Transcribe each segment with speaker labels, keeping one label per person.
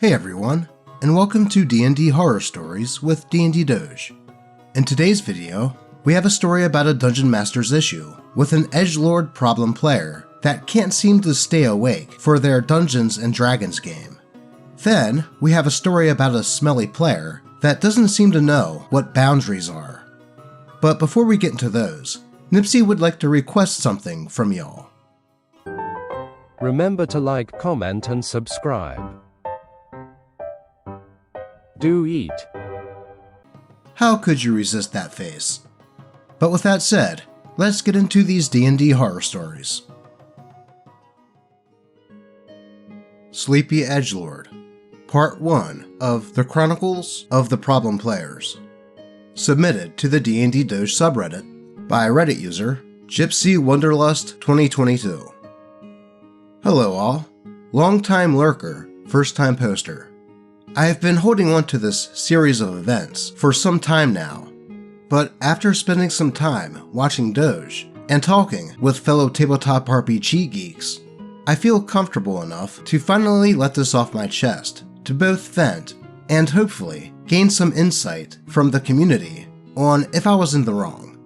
Speaker 1: Hey everyone, and welcome to D&D Horror Stories with D&D Doge. In today's video, we have a story about a Dungeon Master's issue with an edgelord problem player that can't seem to stay awake for their Dungeons & Dragons game. Then, we have a story about a smelly player that doesn't seem to know what boundaries are. But before we get into those, Nipsey would like to request something from y'all.
Speaker 2: Remember to like, comment, and subscribe. Do eat.
Speaker 1: How could you resist that face? But with that said, let's get into these D&D horror stories. Sleepy Edgelord, Part 1 of The Chronicles of the Problem Players. Submitted to the D&D Doge subreddit by Reddit user Gypsy Wonderlust 2022. Hello all, long-time lurker, first-time poster. I have been holding on to this series of events for some time now, but after spending some time watching Doge and talking with fellow tabletop RPG geeks, I feel comfortable enough to finally let this off my chest to both vent and hopefully gain some insight from the community on if I was in the wrong.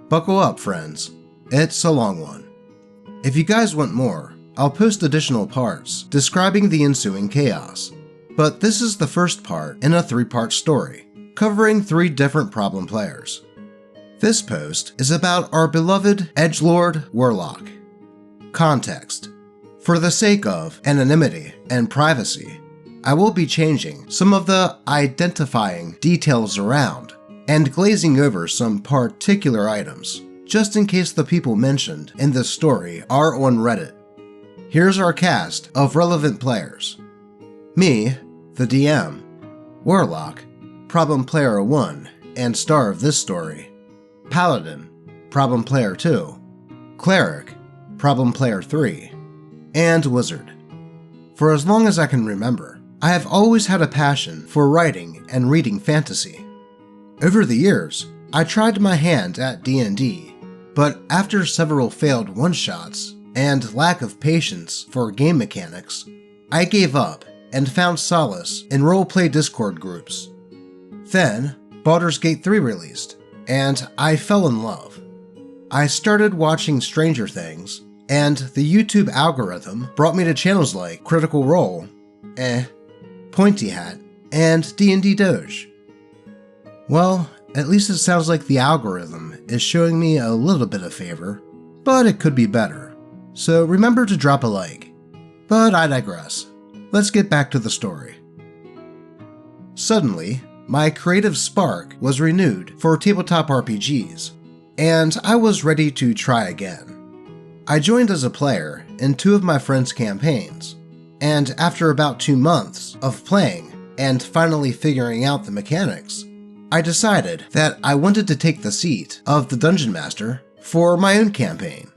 Speaker 1: Buckle up, friends. It's a long one. If you guys want more, I'll post additional parts describing the ensuing chaos. But this is the first part in a 3-part story, covering 3 different problem players. This post is about our beloved Edgelord Warlock. Context. For the sake of anonymity and privacy, I will be changing some of the identifying details around and glazing over some particular items, just in case the people mentioned in this story are on Reddit. Here's our cast of relevant players. Me, the DM, Warlock, Problem Player 1 and star of this story, Paladin, Problem Player 2, Cleric, Problem Player 3, and Wizard. For as long as I can remember, I have always had a passion for writing and reading fantasy. Over the years, I tried my hand at D&D, but after several failed one-shots and lack of patience for game mechanics, I gave up and found solace in roleplay Discord groups. Then, Baldur's Gate 3 released, and I fell in love. I started watching Stranger Things, and the YouTube algorithm brought me to channels like Critical Role, Pointy Hat, and D&D Doge. Well, at least it sounds like the algorithm is showing me a little bit of favor, but it could be better. So remember to drop a like. But I digress. Let's get back to the story. Suddenly, my creative spark was renewed for tabletop RPGs, and I was ready to try again. I joined as a player in 2 of my friends' campaigns, and after about 2 months of playing and finally figuring out the mechanics, I decided that I wanted to take the seat of the Dungeon Master for my own campaign.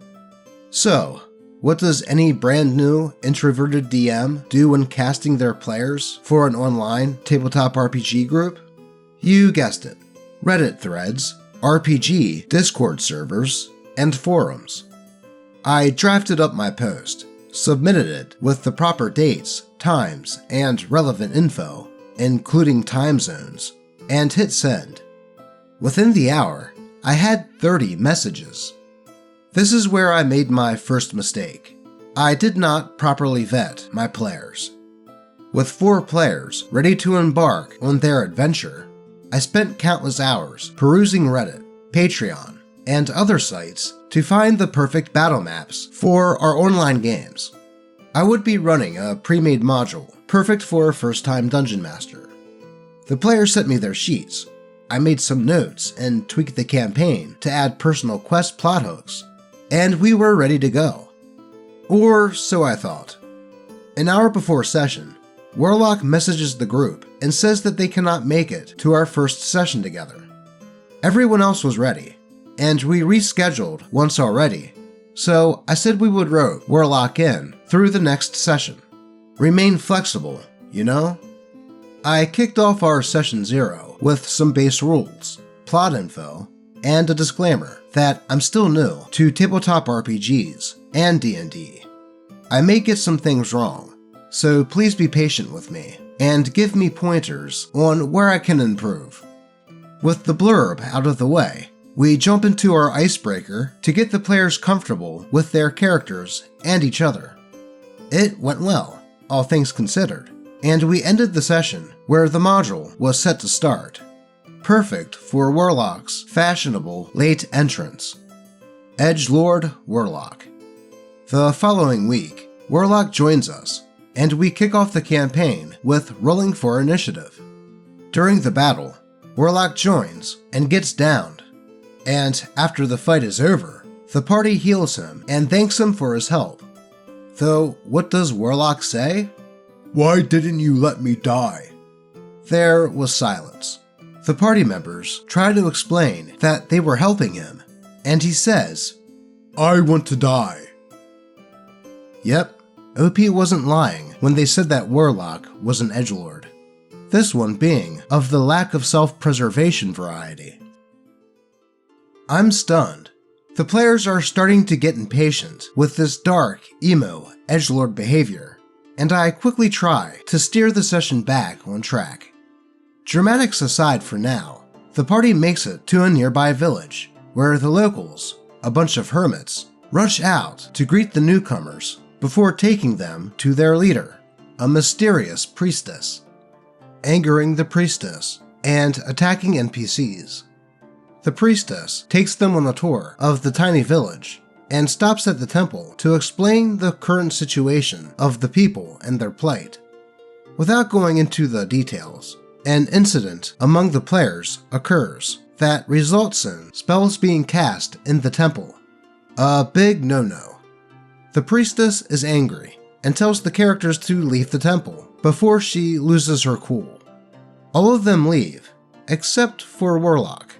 Speaker 1: So, what does any brand new introverted DM do when casting their players for an online tabletop RPG group? You guessed it. Reddit threads, RPG Discord servers, and forums. I drafted up my post, submitted it with the proper dates, times, and relevant info, including time zones, and hit send. Within the hour, I had 30 messages. This is where I made my first mistake. I did not properly vet my players. With 4 players ready to embark on their adventure, I spent countless hours perusing Reddit, Patreon, and other sites to find the perfect battle maps for our online games. I would be running a pre-made module, perfect for a first-time Dungeon Master. The players sent me their sheets. I made some notes and tweaked the campaign to add personal quest plot hooks, and we were ready to go. Or so I thought. An hour before session, Warlock messages the group and says that they cannot make it to our first session together. Everyone else was ready, and we rescheduled once already, so I said we would rope Warlock in through the next session. Remain flexible, you know? I kicked off our session 0 with some base rules, plot info, and a disclaimer that I'm still new to tabletop RPGs and D&D. I may get some things wrong, so please be patient with me and give me pointers on where I can improve. With the blurb out of the way, we jump into our icebreaker to get the players comfortable with their characters and each other. It went well, all things considered, and we ended the session where the module was set to start. Perfect for Warlock's fashionable late entrance. Edgelord Warlock. The following week, Warlock joins us, and we kick off the campaign with rolling for initiative. During the battle, Warlock joins and gets downed, and after the fight is over, the party heals him and thanks him for his help. Though, what does Warlock say? "Why didn't you let me die?" There was silence. The party members try to explain that they were helping him, and he says, "I want to die." Yep, OP wasn't lying when they said that Warlock was an edgelord. This one being of the lack of self-preservation variety. I'm stunned. The players are starting to get impatient with this dark, emo, edgelord behavior, and I quickly try to steer the session back on track. Dramatics aside for now, the party makes it to a nearby village, where the locals, a bunch of hermits, rush out to greet the newcomers before taking them to their leader, a mysterious priestess, angering the priestess and attacking NPCs. The priestess takes them on a tour of the tiny village and stops at the temple to explain the current situation of the people and their plight. Without going into the details, an incident among the players occurs that results in spells being cast in the temple. A big no-no. The priestess is angry and tells the characters to leave the temple before she loses her cool. All of them leave, except for Warlock.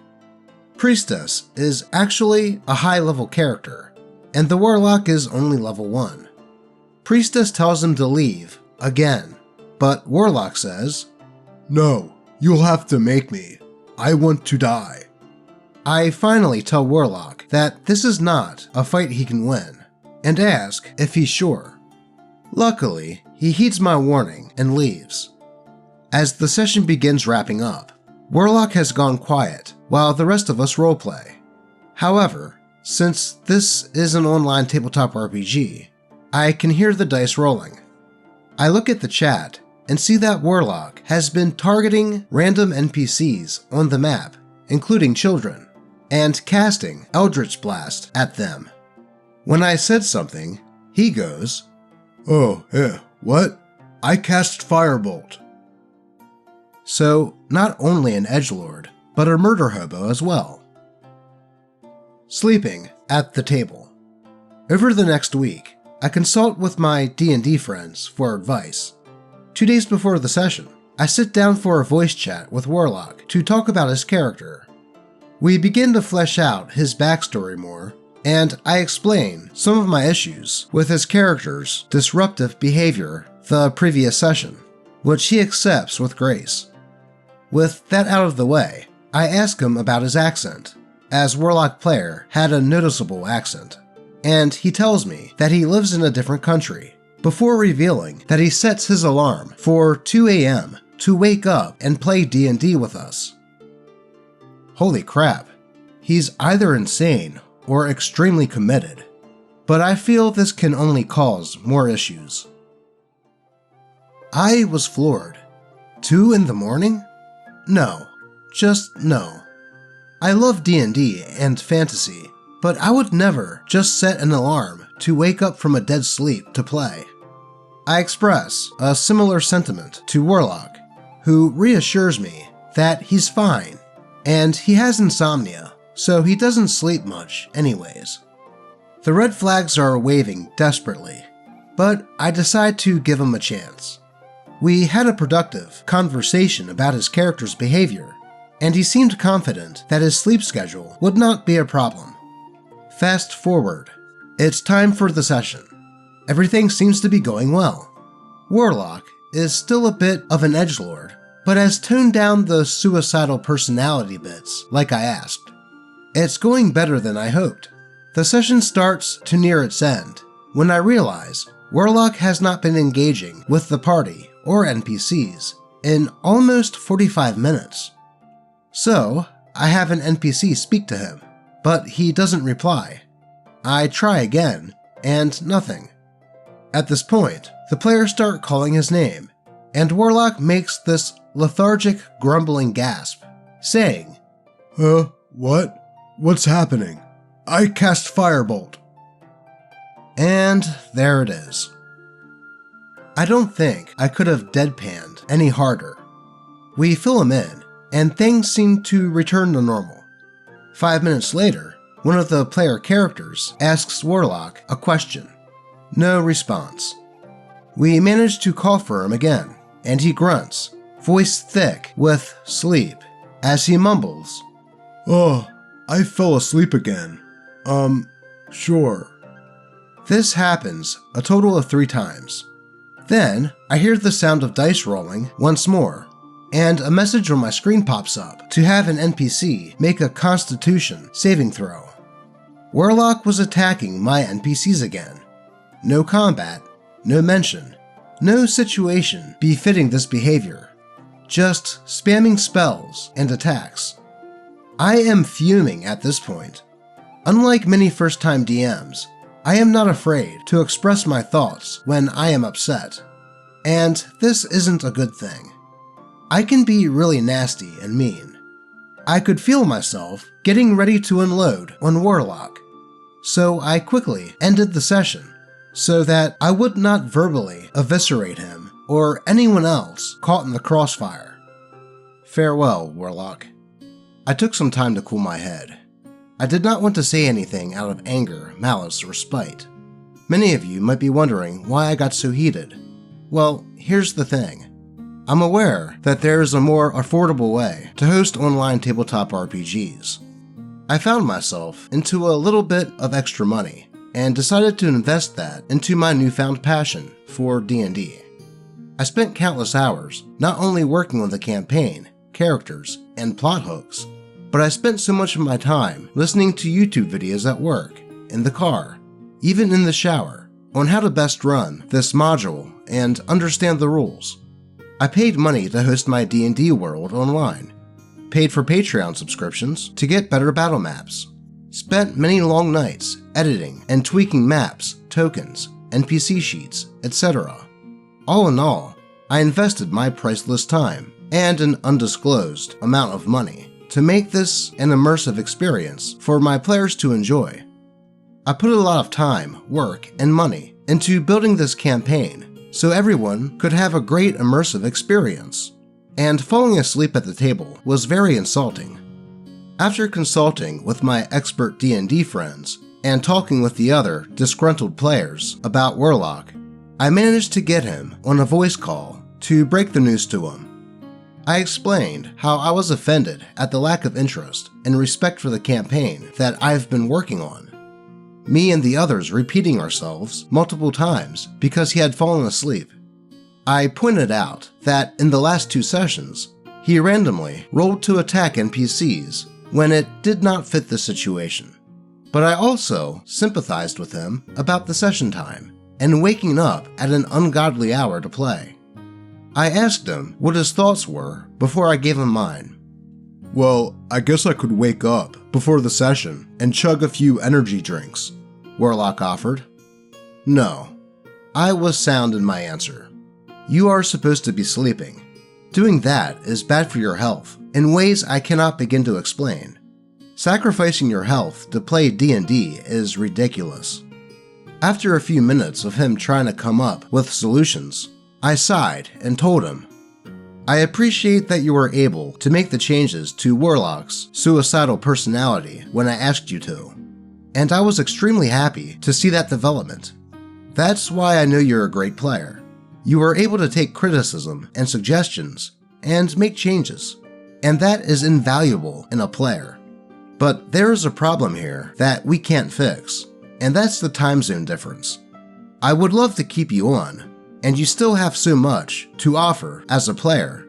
Speaker 1: Priestess is actually a high-level character, and the Warlock is only level 1. Priestess tells him to leave, again, but Warlock says, "No, you'll have to make me. I want to die." I finally tell Warlock that this is not a fight he can win, and ask if he's sure. Luckily, he heeds my warning and leaves. As the session begins wrapping up, Warlock has gone quiet while the rest of us roleplay. However, since this is an online tabletop RPG, I can hear the dice rolling. I look at the chat and see that Warlock has been targeting random NPCs on the map, including children, and casting Eldritch Blast at them. When I said something, he goes, "Oh, what? I cast Firebolt." So, not only an edgelord, but a murder hobo as well. Sleeping at the table. Over the next week, I consult with my D&D friends for advice. 2 days before the session, I sit down for a voice chat with Warlock to talk about his character. We begin to flesh out his backstory more, and I explain some of my issues with his character's disruptive behavior the previous session, which he accepts with grace. With that out of the way, I ask him about his accent, as Warlock player had a noticeable accent, and he tells me that he lives in a different country, before revealing that he sets his alarm for 2 a.m. to wake up and play D&D with us. Holy crap, he's either insane or extremely committed, but I feel this can only cause more issues. I was floored. 2 in the morning? No, just no. I love D&D and fantasy, but I would never just set an alarm to wake up from a dead sleep to play. I express a similar sentiment to Warlock, who reassures me that he's fine, and he has insomnia, so he doesn't sleep much anyways. The red flags are waving desperately, but I decide to give him a chance. We had a productive conversation about his character's behavior, and he seemed confident that his sleep schedule would not be a problem. Fast forward, it's time for the session. Everything seems to be going well. Warlock is still a bit of an edgelord, but has toned down the suicidal personality bits like I asked. It's going better than I hoped. The session starts to near its end when I realize Warlock has not been engaging with the party or NPCs in almost 45 minutes. So, I have an NPC speak to him, but he doesn't reply. I try again, and nothing. At this point, the players start calling his name, and Warlock makes this lethargic, grumbling gasp, saying, What? What's happening? I cast Firebolt. And there it is. I don't think I could have deadpanned any harder. We fill him in, and things seem to return to normal. 5 minutes later, one of the player characters asks Warlock a question. No response. We manage to call for him again, and he grunts, voice thick with sleep, as he mumbles, I fell asleep again. Sure. This happens a total of 3 times. Then, I hear the sound of dice rolling once more, and a message on my screen pops up to have an NPC make a Constitution saving throw. Warlock was attacking my NPCs again. No combat, no mention, no situation befitting this behavior. Just spamming spells and attacks. I am fuming at this point. Unlike many first-time DMs, I am not afraid to express my thoughts when I am upset, and this isn't a good thing. I can be really nasty and mean. I could feel myself getting ready to unload on Warlock, so I quickly ended the session so that I would not verbally eviscerate him or anyone else caught in the crossfire. Farewell, Warlock. I took some time to cool my head. I did not want to say anything out of anger, malice, or spite. Many of you might be wondering why I got so heated. Well, here's the thing. I'm aware that there is a more affordable way to host online tabletop RPGs. I found myself into a little bit of extra money and decided to invest that into my newfound passion for D&D. I spent countless hours not only working on the campaign, characters, and plot hooks, but I spent so much of my time listening to YouTube videos at work, in the car, even in the shower, on how to best run this module and understand the rules. I paid money to host my D&D world online, paid for Patreon subscriptions to get better battle maps, spent many long nights editing and tweaking maps, tokens, NPC sheets, etc. All in all, I invested my priceless time and an undisclosed amount of money to make this an immersive experience for my players to enjoy. I put a lot of time, work, and money into building this campaign so everyone could have a great immersive experience, and falling asleep at the table was very insulting. After consulting with my expert D&D friends and talking with the other disgruntled players about Warlock, I managed to get him on a voice call to break the news to him. I explained how I was offended at the lack of interest and respect for the campaign that I've been working on. Me and the others repeating ourselves multiple times because he had fallen asleep. I pointed out that in the last 2 sessions, he randomly rolled to attack NPCs when it did not fit the situation. But I also sympathized with him about the session time and waking up at an ungodly hour to play. I asked him what his thoughts were before I gave him mine. Well, I guess I could wake up before the session and chug a few energy drinks, Warlock offered. No. I was sound in my answer. You are supposed to be sleeping. Doing that is bad for your health in ways I cannot begin to explain. Sacrificing your health to play D&D is ridiculous. After a few minutes of him trying to come up with solutions, I sighed and told him, I appreciate that you were able to make the changes to Warlock's suicidal personality when I asked you to, and I was extremely happy to see that development. That's why I know you're a great player. You were able to take criticism and suggestions and make changes, and that is invaluable in a player. But there is a problem here that we can't fix, and that's the time zone difference. I would love to keep you on, and you still have so much to offer as a player,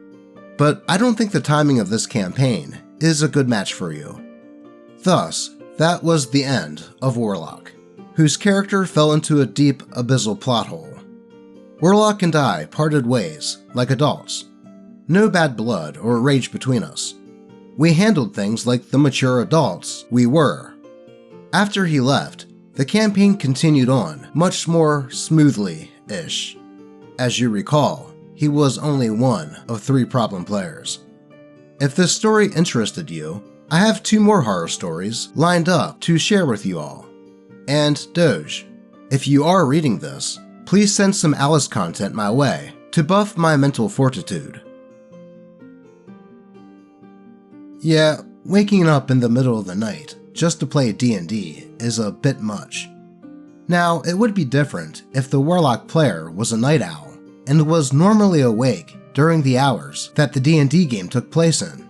Speaker 1: but I don't think the timing of this campaign is a good match for you. Thus, that was the end of Warlock, whose character fell into a deep, abyssal plot hole. Warlock and I parted ways, like adults. No bad blood or rage between us. We handled things like the mature adults we were. After he left, the campaign continued on much more smoothly-ish. As you recall, he was only one of 3 problem players. If this story interested you, I have 2 more horror stories lined up to share with you all. And Doge, if you are reading this, please send some Alice content my way to buff my mental fortitude. Yeah, waking up in the middle of the night just to play D&D is a bit much. Now, it would be different if the Warlock player was a night owl and was normally awake during the hours that the D&D game took place in.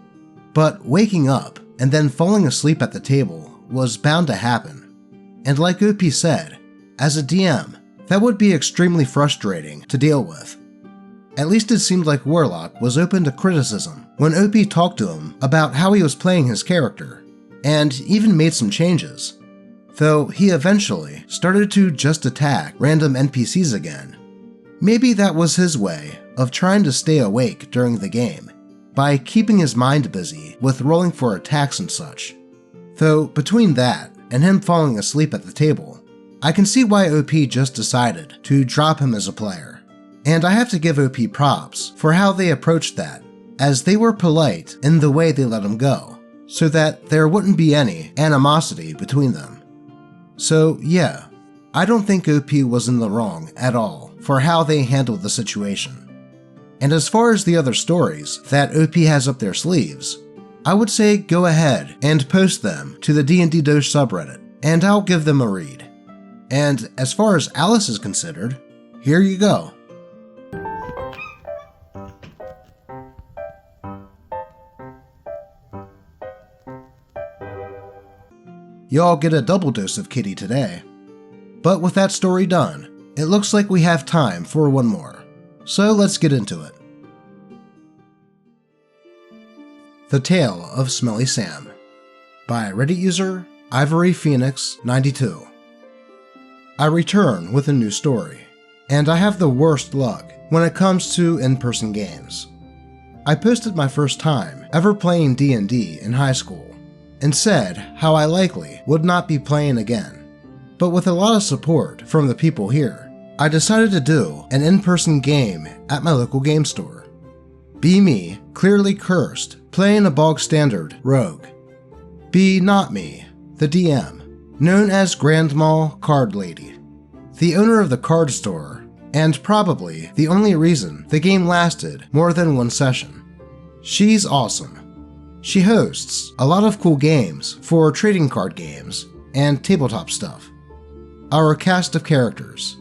Speaker 1: But waking up and then falling asleep at the table was bound to happen. And like OP said, as a DM, that would be extremely frustrating to deal with. At least it seemed like Warlock was open to criticism when OP talked to him about how he was playing his character, and even made some changes. Though he eventually started to just attack random NPCs again. Maybe that was his way of trying to stay awake during the game, by keeping his mind busy with rolling for attacks and such. Though between that and him falling asleep at the table, I can see why OP just decided to drop him as a player. And I have to give OP props for how they approached that, as they were polite in the way they let him go, so that there wouldn't be any animosity between them. So yeah, I don't think OP was in the wrong at all for how they handled the situation. And as far as the other stories that OP has up their sleeves, I would say go ahead and post them to the D&D Doge subreddit, and I'll give them a read. And as far as Alice is considered, here you go. Y'all get a double dose of Kitty today. But with that story done, it looks like we have time for one more. So let's get into it. The Tale of Smelly Sam by Reddit user IvoryPhoenix92. I return with a new story, and I have the worst luck when it comes to in-person games. I posted my first time ever playing D&D in high school, and said how I likely would not be playing again. But with a lot of support from the people here, I decided to do an in-person game at my local game store. Be me, clearly cursed, playing a bog standard rogue. Be not me, the DM, known as Grandma Card Lady, the owner of the card store, and probably the only reason the game lasted more than one session. She's awesome. She hosts a lot of cool games for trading card games and tabletop stuff. Our cast of characters: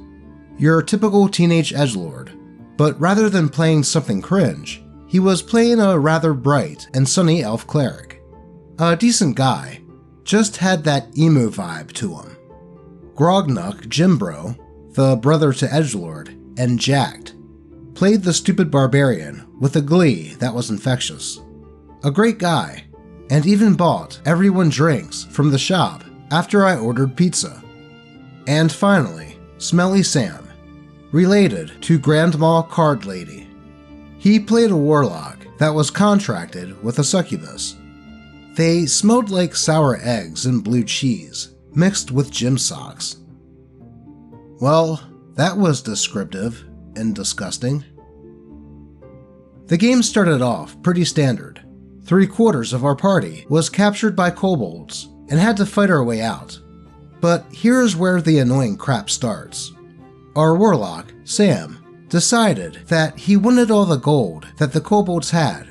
Speaker 1: your typical teenage edgelord, but rather than playing something cringe, he was playing a rather bright and sunny elf cleric. A decent guy, just had that emo vibe to him. Grognuk Jimbro, the brother to Edgelord, and Jacked, played the stupid barbarian with a glee that was infectious. A great guy, and even bought everyone drinks from the shop after I ordered pizza. And finally, Smelly Sam, related to Grandma Card Lady. He played a warlock that was contracted with a succubus. They smelled like sour eggs and blue cheese, mixed with gym socks. Well, that was descriptive and disgusting. The game started off pretty standard. 3/4 of our party was captured by kobolds and had to fight our way out. But here's where the annoying crap starts. Our warlock, Sam, decided that he wanted all the gold that the kobolds had,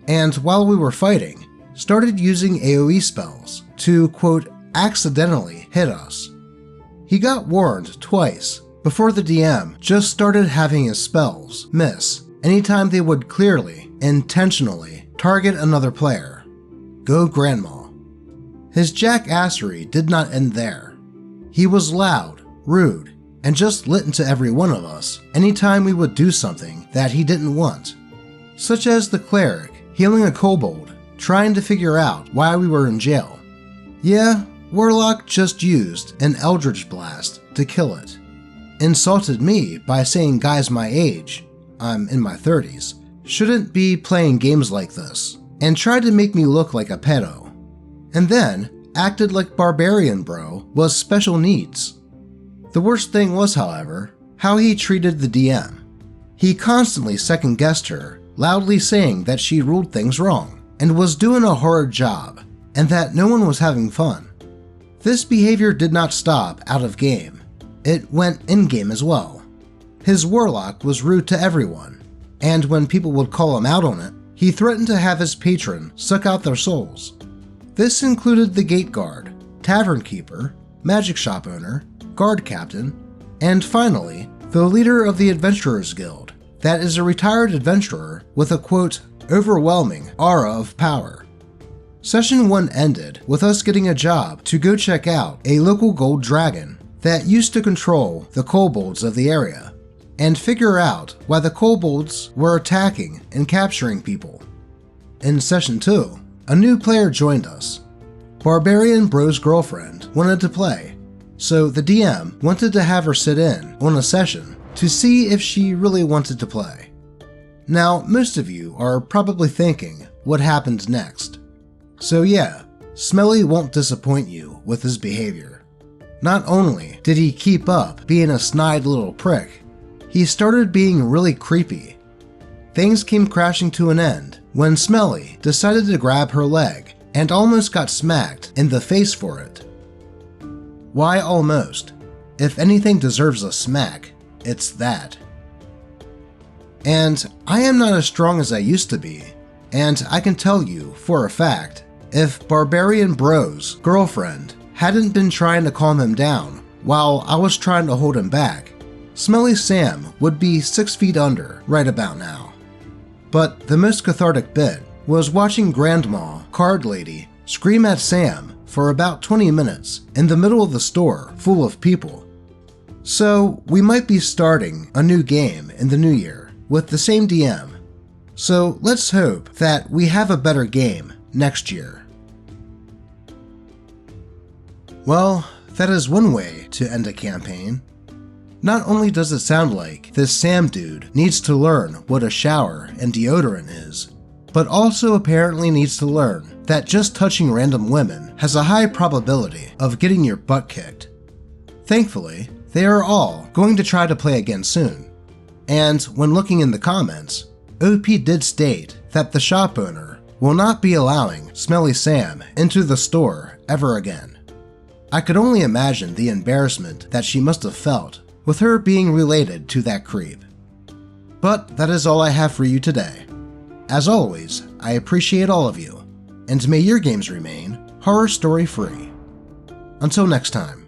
Speaker 1: and while we were fighting, started using AoE spells to, quote, accidentally hit us. He got warned twice before the DM just started having his spells miss anytime they would clearly, intentionally target another player. Go Grandma. His jackassery did not end there. He was loud, rude, and just lit into every one of us anytime we would do something that he didn't want. Such as the cleric healing a kobold, trying to figure out why we were in jail. Yeah, Warlock just used an Eldritch Blast to kill it. insulted me by saying guys my age, I'm in my 30s, shouldn't be playing games like this, and tried to make me look like a pedo. And then acted like Barbarian Bro was special needs. The worst thing was, however, how he treated the DM. He constantly second-guessed her, loudly saying that she ruled things wrong, and was doing a horrid job, and that no one was having fun. This behavior did not stop out of game. It went in-game as well. His Warlock was rude to everyone, and when people would call him out on it, he threatened to have his patron suck out their souls. This included the gate guard, tavern keeper, magic shop owner, guard captain, and finally, the leader of the Adventurers Guild, that is a retired adventurer with a quote, overwhelming aura of power. Session 1 ended with us getting a job to go check out a local gold dragon that used to control the kobolds of the area, and figure out why the kobolds were attacking and capturing people. In Session 2, a new player joined us. Barbarian Bro's girlfriend wanted to play, so the DM wanted to have her sit in on a session to see if she really wanted to play. Now, most of you are probably thinking what happened next. So yeah, Smelly won't disappoint you with his behavior. Not only did he keep up being a snide little prick, he started being really creepy. Things came crashing to an end when Smelly decided to grab her leg and almost got smacked in the face for it. Why almost? If anything deserves a smack, it's that. And I am not as strong as I used to be, and I can tell you for a fact, if Barbarian Bro's girlfriend hadn't been trying to calm him down while I was trying to hold him back, Smelly Sam would be 6 feet under right about now. But the most cathartic bit was watching Grandma Card Lady scream at Sam for about 20 minutes in the middle of the store full of people. So we might be starting a new game in the new year with the same DM. So let's hope that we have a better game next year. Well, that is one way to end a campaign. Not only does it sound like this Sam dude needs to learn what a shower and deodorant is, but also apparently needs to learn that just touching random women has a high probability of getting your butt kicked. Thankfully, they are all going to try to play again soon. And when looking in the comments, OP did state that the shop owner will not be allowing Smelly Sam into the store ever again. I could only imagine the embarrassment that she must have felt with her being related to that creep. But that is all I have for you today. As always, I appreciate all of you, and may your games remain horror story free. Until next time.